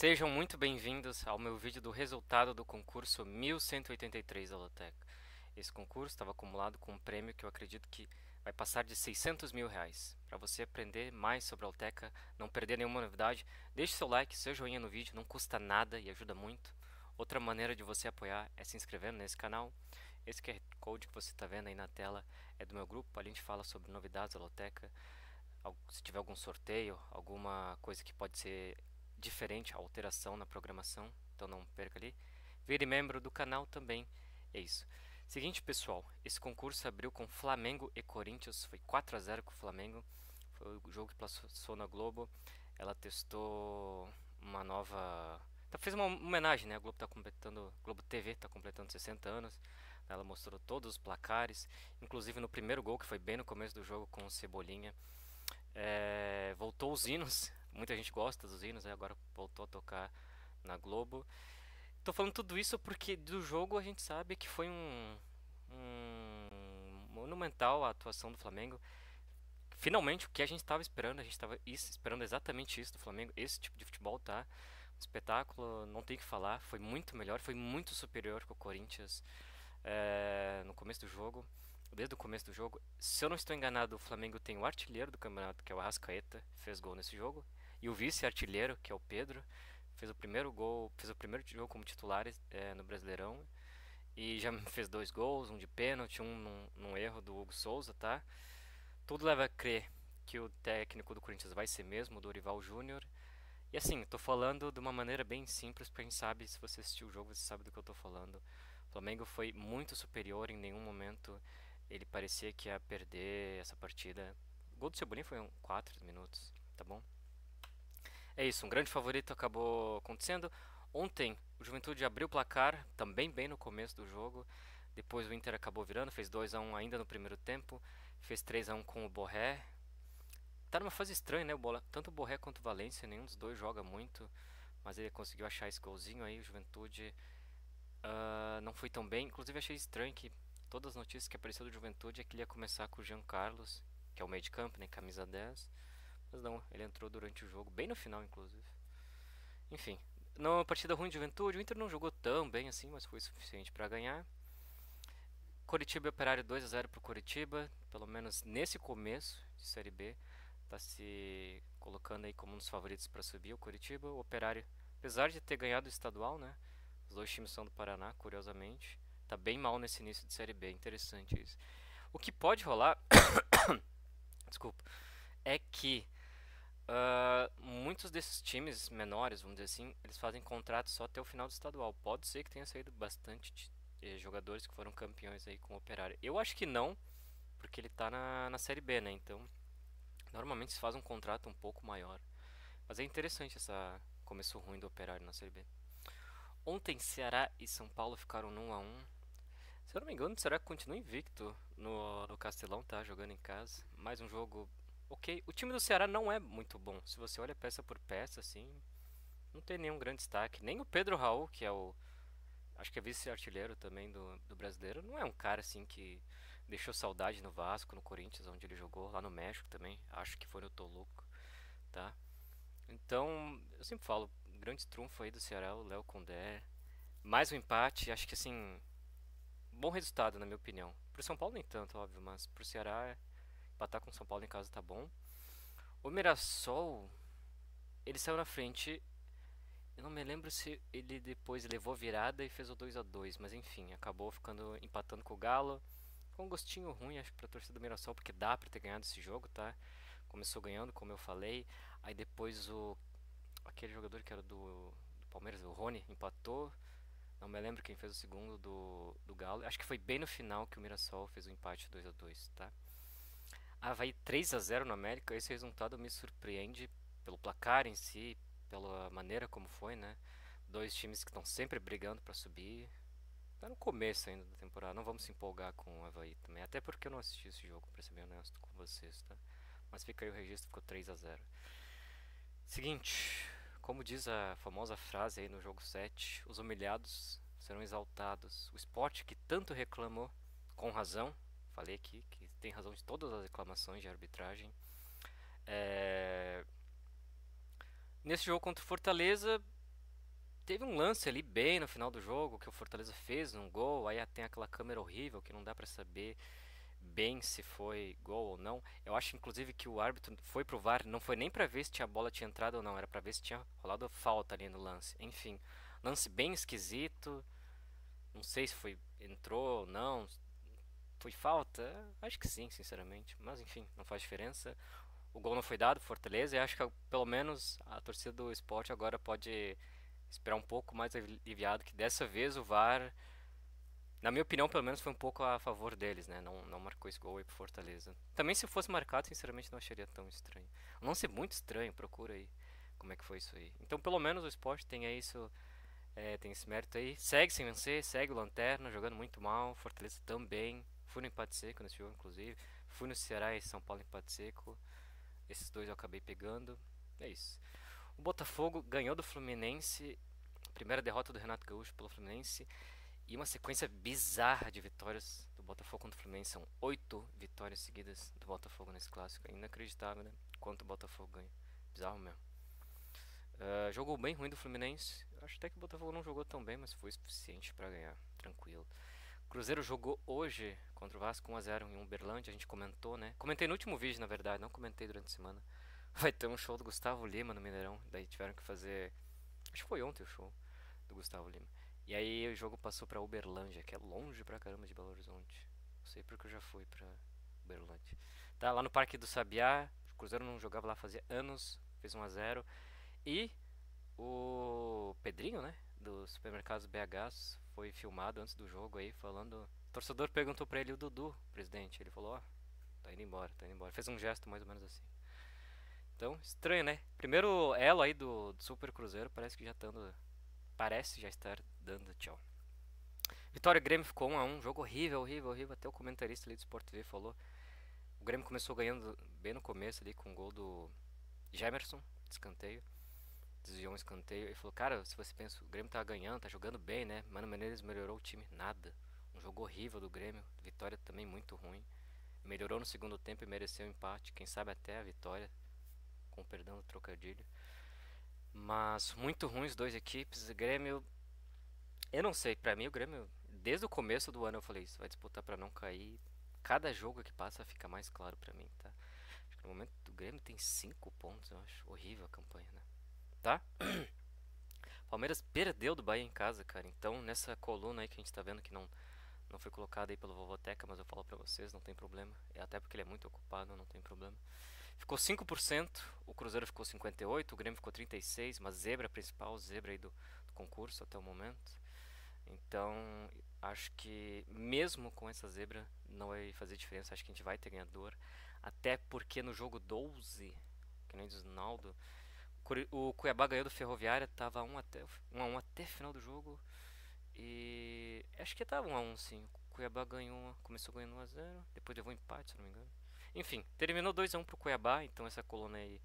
Sejam muito bem-vindos ao meu vídeo do resultado do concurso 1183 da Loteca. Esse concurso estava acumulado com um prêmio que eu acredito que vai passar de 600 mil reais. Para você aprender mais sobre a Loteca, não perder nenhuma novidade, deixe seu like, seu joinha no vídeo, não custa nada e ajuda muito. Outra maneira de você apoiar é se inscrevendo nesse canal. Esse QR Code que você está vendo aí na tela é do meu grupo, a gente fala sobre novidades da Loteca, se tiver algum sorteio, alguma coisa que pode ser diferente, alteração na programação, então não perca ali. Vire membro do canal também, é isso. Seguinte pessoal, esse concurso abriu com Flamengo e Corinthians, foi 4-0 com o Flamengo, foi o jogo que passou na Globo, ela testou uma nova... Fez uma homenagem, né? A Globo tá completando, Globo TV está completando 60 anos. Ela mostrou todos os placares, inclusive no primeiro gol, que foi bem no começo do jogo com o Cebolinha. Voltou os hinos, muita gente gosta dos hinos, agora voltou a tocar na Globo. Tô falando tudo isso porque do jogo a gente sabe que foi um monumental a atuação do Flamengo. Finalmente o que a gente estava esperando, a gente estava esperando exatamente isso do Flamengo, esse tipo de futebol, tá? Um espetáculo, não tem o que falar, foi muito melhor, foi muito superior que o Corinthians no começo do jogo. Desde o começo do jogo, se eu não estou enganado, o Flamengo tem o artilheiro do campeonato, que é o Arrascaeta, fez gol nesse jogo, e o vice-artilheiro, que é o Pedro, fez o primeiro gol, fez o primeiro jogo como titular no Brasileirão, e já fez dois gols, um de pênalti, um num erro do Hugo Souza, tá? Tudo leva a crer que o técnico do Corinthians vai ser mesmo o Dorival Júnior. E assim, tô falando de uma maneira bem simples, porque a gente sabe, se você assistiu o jogo, você sabe do que eu tô falando. O Flamengo foi muito superior, em nenhum momento ele parecia que ia perder essa partida. O gol do Cebolinha foi 4 minutos, tá bom? É isso, um grande favorito acabou acontecendo. Ontem o Juventude abriu o placar, também bem no começo do jogo. Depois o Inter acabou virando, fez 2-1 ainda no primeiro tempo. Fez 3-1 com o Borré. Tá numa fase estranha, né? Tanto o Borré quanto o Valência, nenhum dos dois joga muito. Mas ele conseguiu achar esse golzinho aí. O Juventude não foi tão bem. Inclusive achei estranho que todas as notícias que apareceram do Juventude é que ele ia começar com o Jean Carlos, que é o meio de campo, né? Camisa 10. Mas não, ele entrou durante o jogo, bem no final, inclusive. Enfim, numa partida ruim de Juventude, o Inter não jogou tão bem assim, mas foi suficiente para ganhar. Coritiba e Operário 2-0 pro Coritiba, pelo menos nesse começo de Série B, tá se colocando aí como um dos favoritos para subir o Coritiba. O Operário, apesar de ter ganhado o estadual, né? Os dois times são do Paraná, curiosamente. Tá bem mal nesse início de Série B, interessante isso. O que pode rolar, desculpa, é que muitos desses times menores, vamos dizer assim, eles fazem contrato só até o final do estadual. Pode ser que tenha saído bastante jogadores que foram campeões aí com o Operário. Eu acho que não, porque ele tá na Série B, né? Então, normalmente se faz um contrato um pouco maior. Mas é interessante essa começo ruim do Operário na Série B. Ontem, Ceará e São Paulo ficaram no 1-1. Se eu não me engano, o Ceará continua invicto no Castelão, tá? Jogando em casa. Mais um jogo ok. O time do Ceará não é muito bom. Se você olha peça por peça, assim, não tem nenhum grande destaque. Nem o Pedro Raul, que é o... Acho que é vice-artilheiro também do brasileiro. Não é um cara, assim, que deixou saudade no Vasco, no Corinthians, onde ele jogou. Lá no México também. Acho que foi no Toluca, tá? Então, eu sempre falo, grande trunfo aí do Ceará, o Léo Condé. Mais um empate, acho que assim, bom resultado na minha opinião. Pro São Paulo nem tanto, óbvio, mas pro Ceará empatar com o São Paulo em casa tá bom. O Mirassol, ele saiu na frente. Eu não me lembro se ele depois levou virada e fez o 2-2, mas enfim, acabou ficando empatando com o Galo. Com um gostinho ruim, acho, pra torcida do Mirassol, porque dá pra ter ganhado esse jogo, tá? Começou ganhando, como eu falei. Aí depois aquele jogador que era do Palmeiras, o Rony, empatou. Não me lembro quem fez o segundo do Galo. Acho que foi bem no final que o Mirassol fez o empate 2-2, tá? Vai 3-0 no América. Esse resultado me surpreende pelo placar em si, pela maneira como foi, né? Dois times que estão sempre brigando para subir. Tá no começo ainda da temporada, não vamos se empolgar com o Avaí também. Até porque eu não assisti esse jogo, pra ser bem honesto com vocês, tá? Mas fica aí o registro, ficou 3-0. Seguinte, como diz a famosa frase aí no jogo 7, os humilhados serão exaltados. O Sport que tanto reclamou, com razão, falei aqui que tem razão de todas as reclamações de arbitragem. É... Nesse jogo contra o Fortaleza, teve um lance ali bem no final do jogo que o Fortaleza fez um gol, aí tem aquela câmera horrível que não dá pra saber bem se foi gol ou não. Eu acho inclusive que o árbitro foi pro VAR, não foi nem pra ver se a bola tinha entrado ou não, era pra ver se tinha rolado falta ali no lance. Enfim, lance bem esquisito. Não sei se foi entrou ou não. Foi falta? Acho que sim, sinceramente. Mas enfim, não faz diferença. O gol não foi dado, Fortaleza, e acho que pelo menos a torcida do Sport agora pode esperar um pouco mais aliviado que dessa vez o VAR, na minha opinião, pelo menos foi um pouco a favor deles, né? Não marcou esse gol aí pro Fortaleza. Também se fosse marcado, sinceramente não acharia tão estranho. Não ser muito estranho, procura aí como é que foi isso aí. Então pelo menos o Sport tem aí isso, tem esse mérito aí. Segue sem vencer, segue o Lanterna, jogando muito mal. Fortaleza também. Fui no empate seco nesse jogo, inclusive. Fui no Ceará e São Paulo empate seco. Esses dois eu acabei pegando. É isso. O Botafogo ganhou do Fluminense. Primeira derrota do Renato Gaúcho pelo Fluminense. E uma sequência bizarra de vitórias do Botafogo contra o Fluminense. São 8 vitórias seguidas do Botafogo nesse clássico. É inacreditável, né? Quanto o Botafogo ganha. Bizarro mesmo. Jogou bem ruim do Fluminense. Acho até que o Botafogo não jogou tão bem, mas foi suficiente para ganhar. Tranquilo. Cruzeiro jogou hoje contra o Vasco 1 a 0 em Uberlândia. A gente comentou, né? Comentei no último vídeo, na verdade. Não comentei durante a semana. Vai ter um show do Gustavo Lima no Mineirão. Daí tiveram que fazer. Acho que foi ontem o show do Gustavo Lima. E aí o jogo passou pra Uberlândia, que é longe pra caramba de Belo Horizonte. Não sei porque eu já fui pra Uberlândia. Tá lá no Parque do Sabiá. O Cruzeiro não jogava lá fazia anos. Fez 1 a 0. E o Pedrinho, né? Do Supermercados BHs foi filmado antes do jogo aí falando. O torcedor perguntou pra ele o Dudu, presidente. Ele falou: Ó, tá indo embora, tá indo embora. Fez um gesto mais ou menos assim. Então, estranho, né? Primeiro elo aí do Super Cruzeiro parece que já tá dando. Parece já estar dando tchau. Vitória Grêmio ficou 1 a 1, jogo horrível, horrível, horrível. Até o comentarista ali do Sport TV falou. O Grêmio começou ganhando bem no começo ali com o gol do Gemerson, de escanteio. Desviou um escanteio e falou: Cara, se você pensa, o Grêmio tá ganhando, tá jogando bem, né? Mano Menezes melhorou o time, nada. Um jogo horrível do Grêmio, vitória também muito ruim. Melhorou no segundo tempo e mereceu o empate, quem sabe até a vitória, com perdão do trocadilho. Mas muito ruins dois equipes. O Grêmio, eu não sei, pra mim o Grêmio, desde o começo do ano eu falei isso, vai disputar pra não cair. Cada jogo que passa fica mais claro pra mim, tá? Acho que no momento o Grêmio tem 5 pontos, eu acho horrível a campanha, né? Tá? Palmeiras perdeu do Bahia em casa, cara. Então, nessa coluna aí que a gente tá vendo que não foi colocada aí pelo Vovoteca, mas eu falo pra vocês, não tem problema. É até porque ele é muito ocupado, não tem problema. Ficou 5%, o Cruzeiro ficou 58%, o Grêmio ficou 36%, mas zebra principal, zebra aí do concurso até o momento. Então, acho que mesmo com essa zebra não vai fazer diferença, acho que a gente vai ter ganhador. Até porque no jogo 12, que nem diz o Naldo, o Cuiabá ganhou do Ferroviária, tava 1 a 1 até o final do jogo. E acho que tava 1 a 1 sim. O Cuiabá ganhou, começou ganhando 1 a 0, depois levou um empate, se não me engano. Enfim, terminou 2 a 1 pro Cuiabá, então essa coluna aí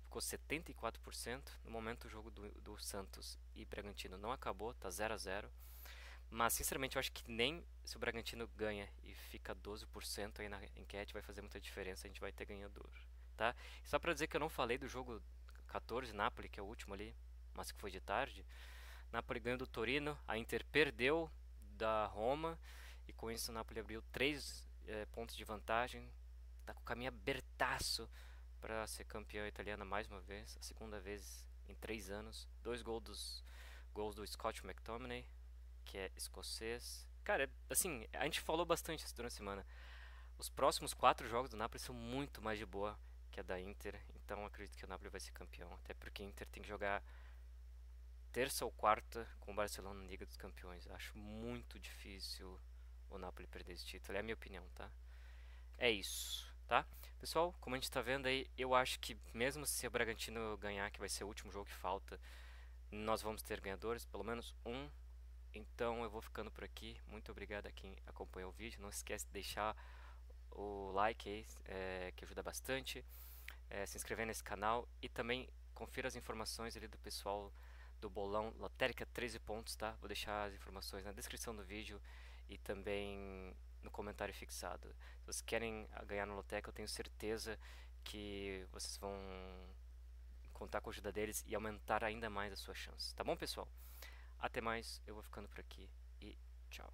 ficou 74%. No momento o jogo do Santos e Bragantino não acabou, tá 0 a 0. Mas sinceramente eu acho que nem se o Bragantino ganha e fica 12% aí na enquete vai fazer muita diferença, a gente vai ter ganhador, tá? E só pra dizer que eu não falei do jogo 14, Napoli, que é o último ali, mas que foi de tarde. Napoli ganhou do Torino, a Inter perdeu da Roma e com isso o Napoli abriu 3 pontos de vantagem. Tá com o caminho abertaço para ser campeão italiana mais uma vez, a segunda vez em 3 anos. Dois gols do Scott McTominay, que é escocês. Cara, assim, a gente falou bastante isso durante a semana. Os próximos 4 jogos do Napoli são muito mais de boa que a da Inter, então acredito que o Napoli vai ser campeão, até porque a Inter tem que jogar terça ou quarta com o Barcelona na Liga dos Campeões. Acho muito difícil o Napoli perder esse título, é a minha opinião, tá? É isso, tá? Pessoal, como a gente tá vendo aí, eu acho que mesmo se o Bragantino ganhar, que vai ser o último jogo que falta, nós vamos ter ganhadores, pelo menos um. Então eu vou ficando por aqui. Muito obrigado a quem acompanhou o vídeo. Não esquece de deixar o like aí, que ajuda bastante. Se inscrever nesse canal e também confira as informações ali do pessoal do bolão Lotérica 13 pontos, tá? Vou deixar as informações na descrição do vídeo e também no comentário fixado. Se vocês querem ganhar no Lotérica, eu tenho certeza que vocês vão contar com a ajuda deles e aumentar ainda mais as suas chances. Tá bom, pessoal? Até mais, eu vou ficando por aqui e tchau.